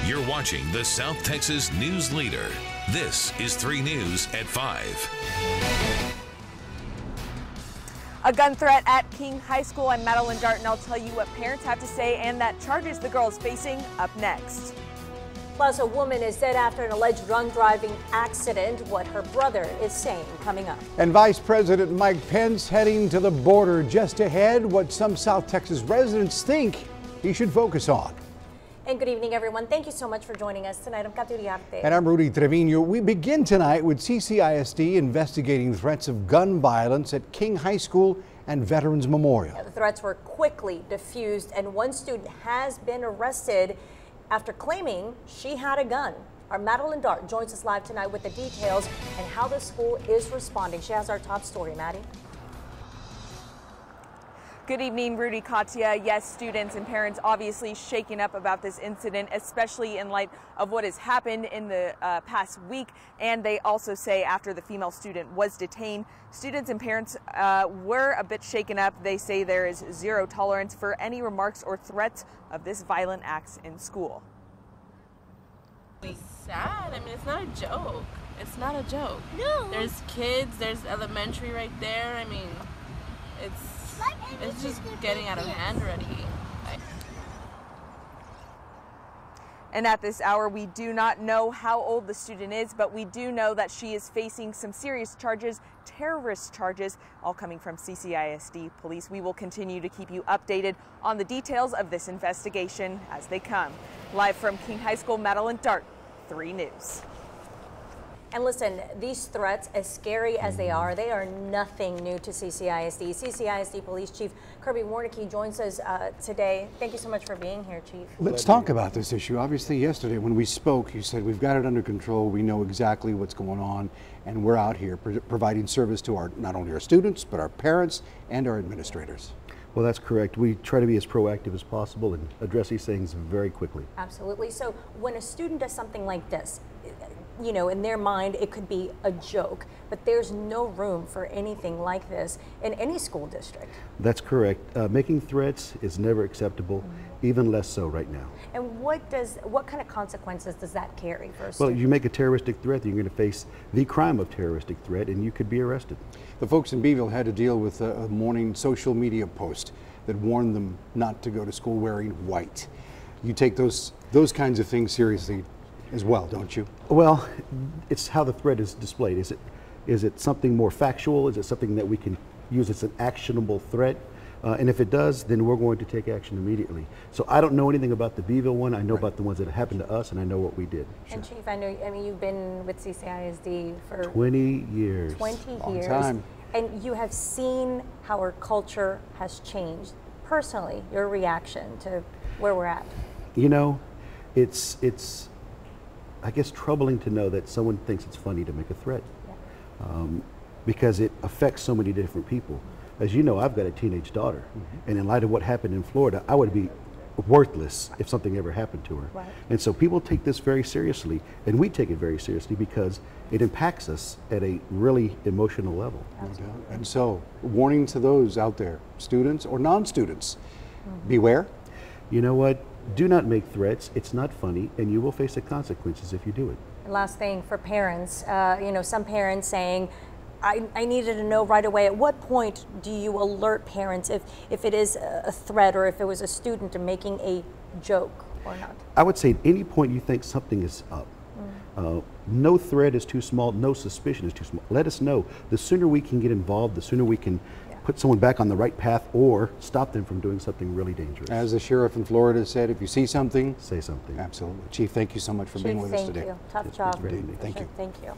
You're watching the South Texas News Leader. This is 3 News at 5. A gun threat at King High School. I'm Madeline Dart, and I'll tell you what parents have to say and that charges the girl is facing up next. Plus, a woman is dead after an alleged drunk driving accident. What her brother is saying coming up. And Vice President Mike Pence heading to the border. Just ahead, what some South Texas residents think he should focus on. And good evening, everyone. Thank you so much for joining us tonight. I'm Kathy Uriarte. And I'm Rudy Trevino. We begin tonight with CCISD investigating threats of gun violence at King High School and Veterans Memorial. The threats were quickly diffused, and one student has been arrested after claiming she had a gun. Our Madeline Dart joins us live tonight with the details and how the school is responding. She has our top story. Maddie. Good evening, Rudy, Katya. Yes, students and parents obviously shaken up about this incident, especially in light of what has happened in the past week. And they also say after the female student was detained, students and parents were a bit shaken up. They say there is zero tolerance for any remarks or threats of this violent acts in school. It's sad. I mean, it's not a joke. It's not a joke. No. There's kids, there's elementary right there. I mean, it's just getting out of hand already. And at this hour, we do not know how old the student is, but we do know that she is facing some serious charges, terrorist charges, all coming from CCISD police. We will continue to keep you updated on the details of this investigation as they come. Live from King High School, Madeline Dart, 3 News. And listen, these threats, as scary as they are nothing new to CCISD. CCISD Police Chief Kirby Warnicki joins us today. Thank you so much for being here, Chief. Let's talk about this issue. Obviously, yesterday when we spoke, you said we've got it under control. We know exactly what's going on, and we're out here providing service to not only our students, but our parents and our administrators. Well, that's correct. We try to be as proactive as possible and address these things very quickly. Absolutely. So when a student does something like this, you know, in their mind, it could be a joke, but there's no room for anything like this in any school district. That's correct. Making threats is never acceptable, even less so right now. And what kind of consequences does that carry for a Well, student? you make a terroristic threat, you're going to face the crime of terroristic threat, and you could be arrested. The folks in Beeville had to deal with a morning social media post that warned them not to go to school wearing white. You take those kinds of things seriously as well, don't you? Well, it's how the threat is displayed. Is it something more factual? Is it something that we can use as an actionable threat? And if it does, then we're going to take action immediately. So I don't know anything about the Beeville one. I know about the ones that happened to us, and I know what we did. And Chief, I mean, you've been with CCISD for 20 years. 20 Long years. time. And you have seen how our culture has changed. Personally, your reaction to where we're at? You know, it's I guess troubling to know that someone thinks it's funny to make a threat, because it affects so many different people. As you know, I've got a teenage daughter, and in light of what happened in Florida, I would be worthless if something ever happened to her. Right. And so people take this very seriously, and we take it very seriously because it impacts us at a really emotional level. No doubt. And so, warning to those out there, students or non-students, beware. You know what? Do not make threats. It's not funny, and you will face the consequences if you do it. And last thing for parents, you know, some parents saying, I needed to know right away. At what point do you alert parents if it is a threat or if it was a student making a joke or not? I would say at any point you think something is up. No threat is too small, no suspicion is too small. Let us know. The sooner we can get involved, the sooner we can put someone back on the right path or stop them from doing something really dangerous. As the sheriff in Florida said, if you see something, say something. Absolutely. Chief, thank you so much for being with us today. Thank you. Tough job. Thank you. Thank you.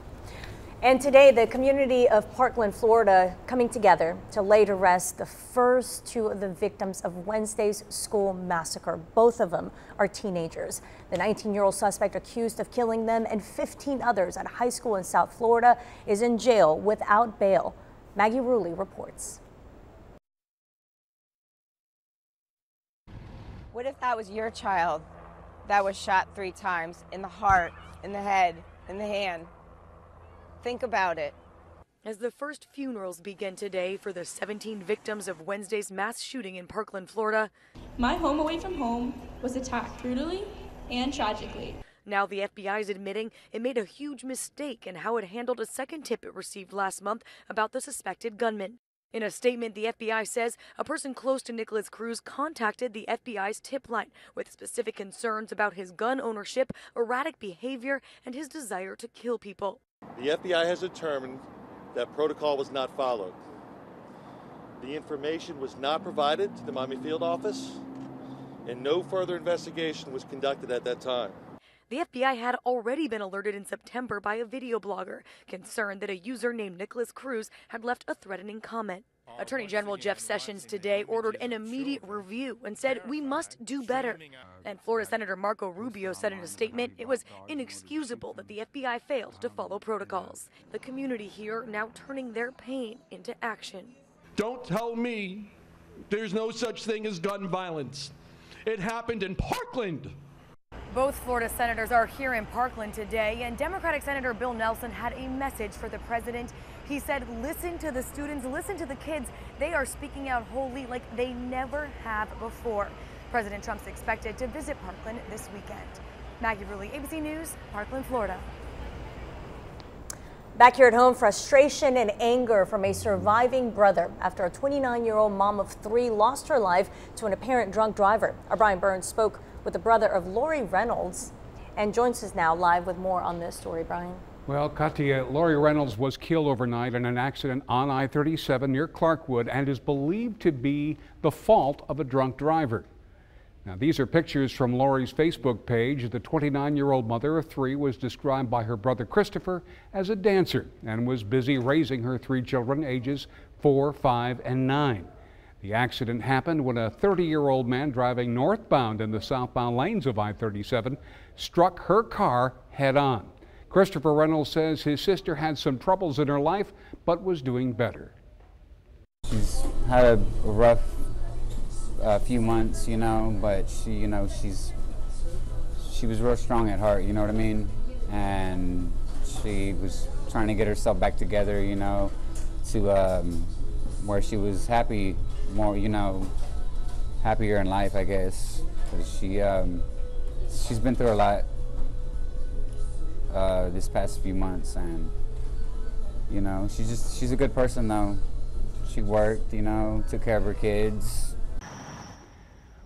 And today, the community of Parkland, Florida, coming together to lay to rest the first 2 of the victims of Wednesday's school massacre. Both of them are teenagers. The 19-year-old suspect accused of killing them and 15 others at a high school in South Florida is in jail without bail. Maggie Ruley reports. What if that was your child that was shot 3 times in the heart, in the head, in the hand? Think about it. As the first funerals begin today for the 17 victims of Wednesday's mass shooting in Parkland, Florida. My home away from home was attacked brutally and tragically. Now the FBI is admitting it made a huge mistake in how it handled a second tip it received last month about the suspected gunman. In a statement, the FBI says a person close to Nikolas Cruz contacted the FBI's tip line with specific concerns about his gun ownership, erratic behavior, and his desire to kill people. The FBI has determined that protocol was not followed. The information was not provided to the Miami field office, and no further investigation was conducted at that time. The FBI had already been alerted in September by a video blogger concerned that a user named Nikolas Cruz had left a threatening comment. Attorney General Jeff Sessions today ordered an immediate review and said we must do better. And Florida Senator Marco Rubio said in a statement it was inexcusable that the FBI failed to follow protocols. The community here now turning their pain into action. Don't tell me there's no such thing as gun violence. It happened in Parkland. Both Florida senators are here in Parkland today, and Democratic Senator Bill Nelson had a message for the president. He said, listen to the students, listen to the kids. They are speaking out wholly like they never have before. President Trump's expected to visit Parkland this weekend. Maggie Rulli, ABC News, Parkland, Florida. Back here at home, frustration and anger from a surviving brother after a 29-year-old mom of 3 lost her life to an apparent drunk driver. Our Brian Burns spoke with the brother of Lori Reynolds and joins us now live with more on this story. Brian. Well, Katia, Lori Reynolds was killed overnight in an accident on I-37 near Clarkwood and is believed to be the fault of a drunk driver. Now, these are pictures from Lori's Facebook page. The 29-year-old mother of 3 was described by her brother Christopher as a dancer and was busy raising her 3 children, ages 4, 5, and 9. The accident happened when a 30-year-old man driving northbound in the southbound lanes of I-37 struck her car head-on. Christopher Reynolds says his sister had some troubles in her life, but was doing better. She's had a rough few months, but she was real strong at heart, you know what I mean? And she was trying to get herself back together, to where she was happy, more, happier in life, I guess. 'Cause she's been through a lot this past few months, and she's a good person though. She worked, took care of her kids.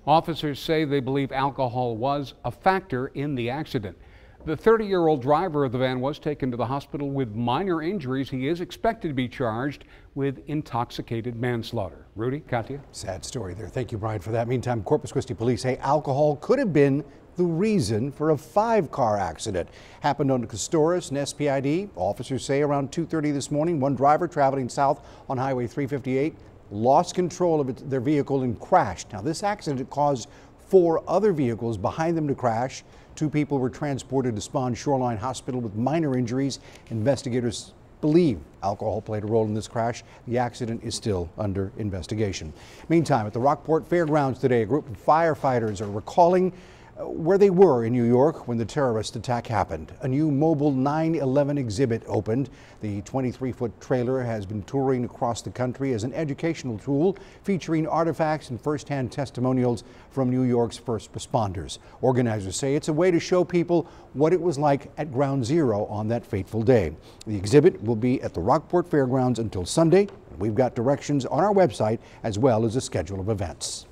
Officers say they believe alcohol was a factor in the accident. The 30-year-old driver of the van was taken to the hospital with minor injuries. He is expected to be charged with intoxicated manslaughter. Rudy, Katia? Sad story there. Thank you, Brian, for that. Meantime, Corpus Christi police say alcohol could have been the reason for a 5-car accident. Happened on Castoris and SPID. Officers say around 2:30 this morning, one driver traveling south on Highway 358 lost control of their vehicle and crashed. Now, this accident caused 4 other vehicles behind them to crash. 2 people were transported to Spahn Shoreline Hospital with minor injuries. Investigators believe alcohol played a role in this crash. The accident is still under investigation. Meantime, at the Rockport Fairgrounds today, a group of firefighters are recalling where they were in New York when the terrorist attack happened. A new mobile 9/11 exhibit opened. The 23-foot trailer has been touring across the country as an educational tool featuring artifacts and firsthand testimonials from New York's first responders. Organizers say it's a way to show people what it was like at Ground Zero on that fateful day. The exhibit will be at the Rockport Fairgrounds until Sunday. We've got directions on our website as well as a schedule of events.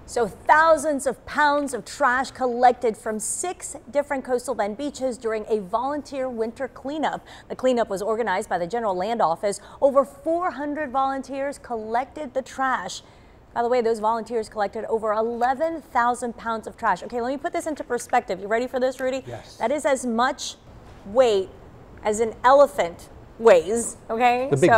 So thousands of pounds of trash collected from 6 different coastal Bend beaches during a volunteer winter cleanup. The cleanup was organized by the General Land Office. Over 400 volunteers collected the trash. By the way, those volunteers collected over 11,000 pounds of trash. Okay, let me put this into perspective. You ready for this, Rudy? Yes. That is as much weight as an elephant weighs, okay? The big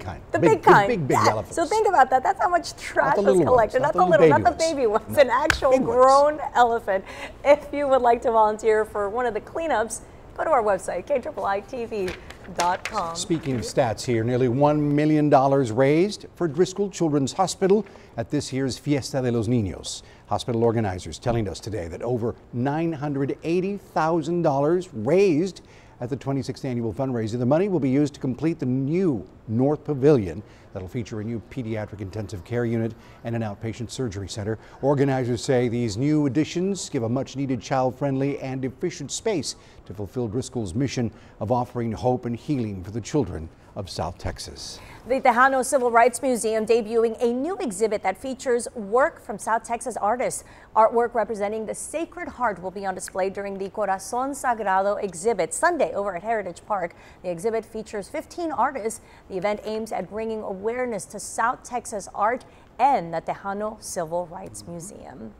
kind. The big Big elephants. So think about that. That's how much trash was collected. Not the baby ones. No. An actual grown elephant. If you would like to volunteer for one of the cleanups, go to our website, KIITV.com. Speaking of stats here, nearly $1 million raised for Driscoll Children's Hospital at this year's Fiesta de los Niños. Hospital organizers telling us today that over $980,000 raised at the 26th annual fundraiser. The money will be used to complete the new North Pavilion that'll feature a new pediatric intensive care unit and an outpatient surgery center. Organizers say these new additions give a much-needed child-friendly and efficient space to fulfill Driscoll's mission of offering hope and healing for the children of South Texas. The Tejano Civil Rights Museum debuting a new exhibit that features work from South Texas artists. Artwork representing the Sacred Heart will be on display during the Corazón Sagrado exhibit Sunday over at Heritage Park. The exhibit features 15 artists. The event aims at bringing awareness to South Texas art and the Tejano Civil Rights Museum.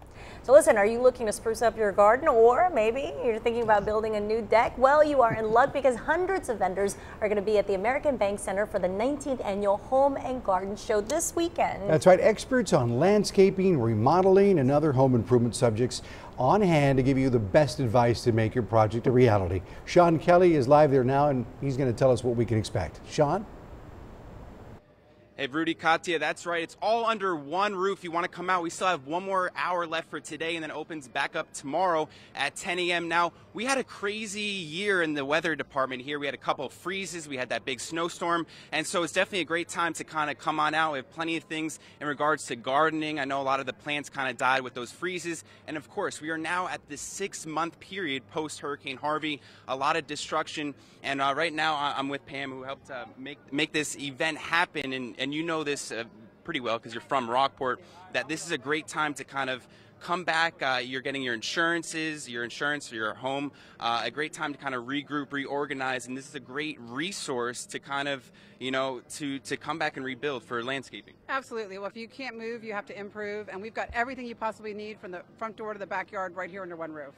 So listen, are you looking to spruce up your garden, or maybe you're thinking about building a new deck? Well, you are in luck, because hundreds of vendors are going to be at the American Bank Center for the 19th annual Home and Garden Show this weekend. That's right. Experts on landscaping, remodeling, and other home improvement subjects on hand to give you the best advice to make your project a reality. Sean Kelly is live there now, and he's going to tell us what we can expect. Sean? Hey, Rudy, Katya, that's right. It's all under one roof. You want to come out. We still have one more hour left for today, and then it opens back up tomorrow at 10 a.m. Now, we had a crazy year in the weather department here. We had a couple of freezes. We had that big snowstorm, and so it's definitely a great time to kind of come on out. We have plenty of things in regards to gardening. I know a lot of the plants kind of died with those freezes, and of course, we are now at the 6-month period post-Hurricane Harvey. A lot of destruction, and right now I'm with Pam, who helped make this event happen, and you know this pretty well because you're from Rockport, that this is a great time to kind of come back. You're getting your insurance for your home, a great time to kind of regroup, reorganize, and this is a great resource to kind of, you know, to come back and rebuild for landscaping. Absolutely. Well, if you can't move, you have to improve, and we've got everything you possibly need from the front door to the backyard right here under one roof.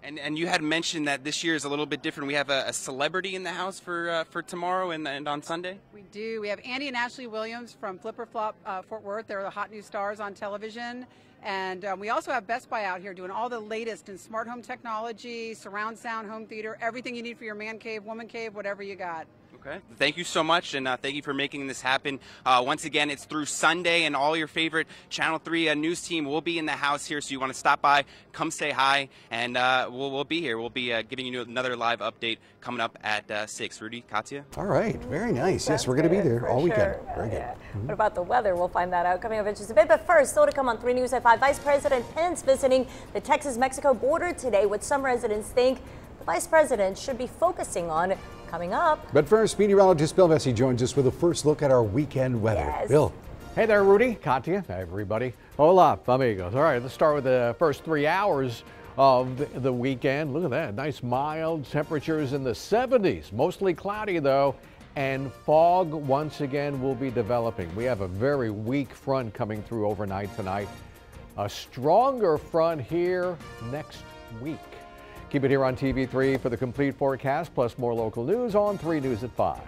And you had mentioned that this year is a little bit different. We have a celebrity in the house for tomorrow and on Sunday. We do. We have Andy and Ashley Williams from Flipper Flop Fort Worth. They're the hot new stars on television. And we also have Best Buy out here doing all the latest in smart home technology, surround sound, home theater, everything you need for your man cave, woman cave, whatever you got. Okay. Thank you so much, and thank you for making this happen. Once again, it's through Sunday, and all your favorite Channel 3 news team will be in the house here, so you want to stop by, come say hi, and we'll be here. We'll be giving you another live update coming up at 6. Rudy, Katya? All right. Very nice. Yes, we're going to be there all weekend. Very good. What about the weather? We'll find that out coming up in just a bit. But first, still to come on 3 News at 5, Vice President Pence visiting the Texas-Mexico border today, what some residents think the Vice President should be focusing on coming up. But first, meteorologist Bill Vesey joins us with a first look at our weekend weather. Yes. Bill. Hey there, Rudy, Katya, everybody. Hola, amigos. All right, let's start with the first 3 hours of the weekend. Look at that, nice mild temperatures in the 70s. Mostly cloudy though, and fog once again will be developing. We have a very weak front coming through overnight tonight. A stronger front here next week. Keep it here on TV3 for the complete forecast, plus more local news on 3 News at 5.